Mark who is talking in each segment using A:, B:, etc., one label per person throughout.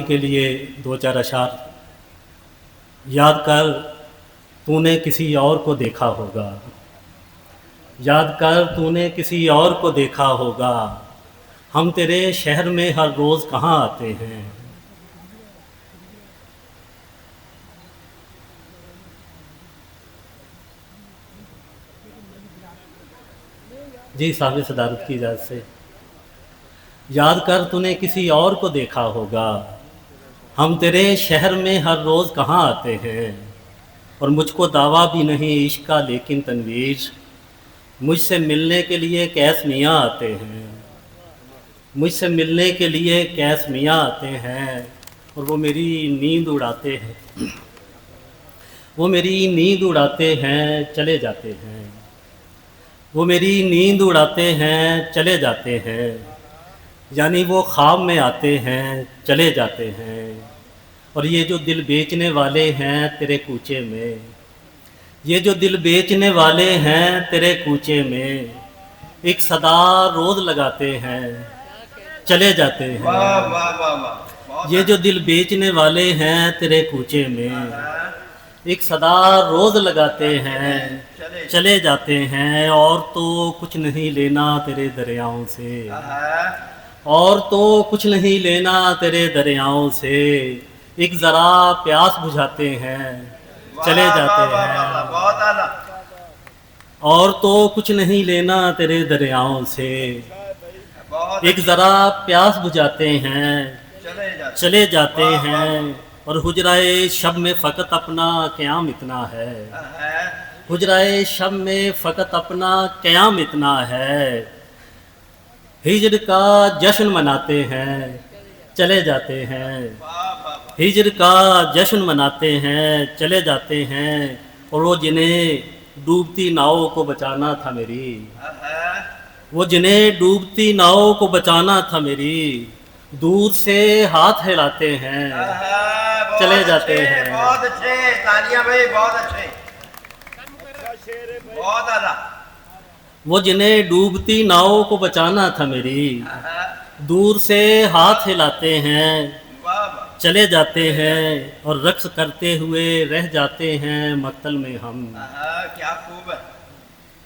A: کے لیے دو چار اشعار۔ یاد کر تو نے کسی اور کو دیکھا ہوگا، یاد کر تو نے کسی اور کو دیکھا ہوگا، ہم تیرے شہر میں ہر روز کہاں آتے ہیں۔ جی صاحب صدارت کی اجازت سے۔ یاد کر تو نے کسی اور کو دیکھا ہوگا، ہم تیرے شہر میں ہر روز کہاں آتے ہیں، اور مجھ کو دعویٰ بھی نہیں عشق کا لیکن تنویر، مجھ سے ملنے کے لیے کیس میاں آتے ہیں، مجھ سے ملنے کے لیے کیس میاں آتے ہیں، اور وہ میری نیند اڑاتے ہیں، وہ میری نیند اڑاتے ہیں چلے جاتے ہیں، وہ میری نیند اڑاتے ہیں چلے جاتے ہیں، یعنی وہ خواب میں آتے ہیں چلے جاتے ہیں، اور یہ جو دل بیچنے والے ہیں تیرے کوچے میں، یہ جو دل بیچنے والے ہیں تیرے کوچے میں، ایک صدا روز لگاتے ہیں چلے جاتے ہیں۔ یہ جو دل بیچنے والے ہیں تیرے کوچے میں، ایک صدا روز لگاتے ہیں چلے جاتے ہیں، اور تو کچھ نہیں لینا تیرے دریاؤں سے، اور تو کچھ نہیں لینا تیرے دریاؤں سے، ایک ذرا پیاس بجھاتے ہیں چلے جاتے ہیں، اور تو کچھ نہیں لینا تیرے دریاؤں سے، ایک ذرا پیاس بجھاتے ہیں چلے جاتے ہیں، اور حجرائے شب میں فقط اپنا قیام اتنا ہے، حجرائے شب میں فقط اپنا قیام اتنا ہے، ہجر کا جشن مناتے ہیں چلے جاتے ہیں، ہجر کا جشن مناتے ہیں چلے جاتے ہیں، اور وہ جنہیں ڈوبتی ناؤ کو بچانا تھا میری، وہ جنہیں ڈوبتی ناؤ کو بچانا تھا میری، دور سے ہاتھ ہلاتے ہیں چلے جاتے ہیں۔
B: بہت اچھے تالیاں بھائی، بہت اچھے، بہت اعلیٰ۔
A: وہ جنہیں ڈوبتی ناؤ کو بچانا تھا میری، دور سے ہاتھ ہلاتے ہیں چلے جاتے ہیں، اور رقص کرتے ہوئے رہ جاتے ہیں مقتل میں ہم۔
B: کیا خوب ہے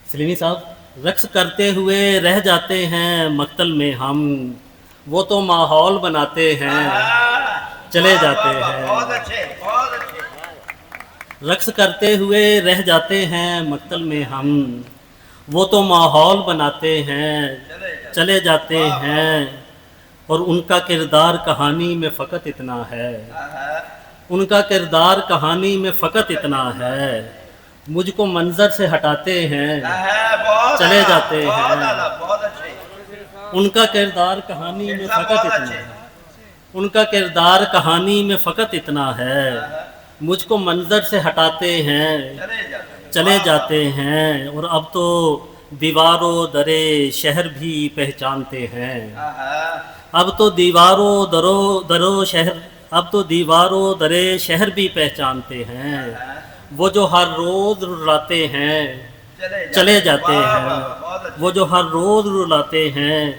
A: سلیمی صاحب، رقص کرتے ہوئے رہ جاتے ہیں مقتل میں ہم، وہ تو ماحول بناتے ہیں چلے جاتے ہیں۔
B: بہت اچھے، بہت اچھے۔
A: رقص کرتے ہوئے رہ جاتے ہیں مقتل میں ہم، وہ تو ماحول بناتے ہیں چلے جاتے ہیں، اور ان کا کردار کہانی میں فقط اتنا ہے، ان کا کردار کہانی میں فقط اتنا ہے، مجھ کو منظر سے ہٹاتے ہیں چلے جاتے ہیں،
B: بہت اچھے۔
A: ان کا کردار کہانی میں فقط اتنا ہے، ان کا کردار کہانی میں فقط اتنا ہے، مجھ کو منظر سے ہٹاتے ہیں چلے جاتے ہیں، اور اب تو دیوار و درے شہر بھی پہچانتے ہیں، اب تو دیوار و درو شہر، اب تو دیوار و درے شہر بھی پہچانتے ہیں، وہ جو ہر روز رلاتے ہیں چلے جاتے ہیں، وہ جو ہر روز رلاتے ہیں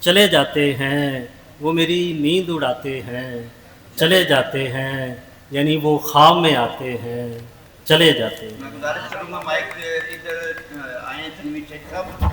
A: چلے جاتے ہیں، وہ میری نیند اڑاتے ہیں چلے جاتے ہیں، یعنی وہ خواب میں آتے ہیں چلے جاتے ہیں۔
B: میں گزارش کروں گا مائک ادھر آئیں تنویر شیخ صاحب۔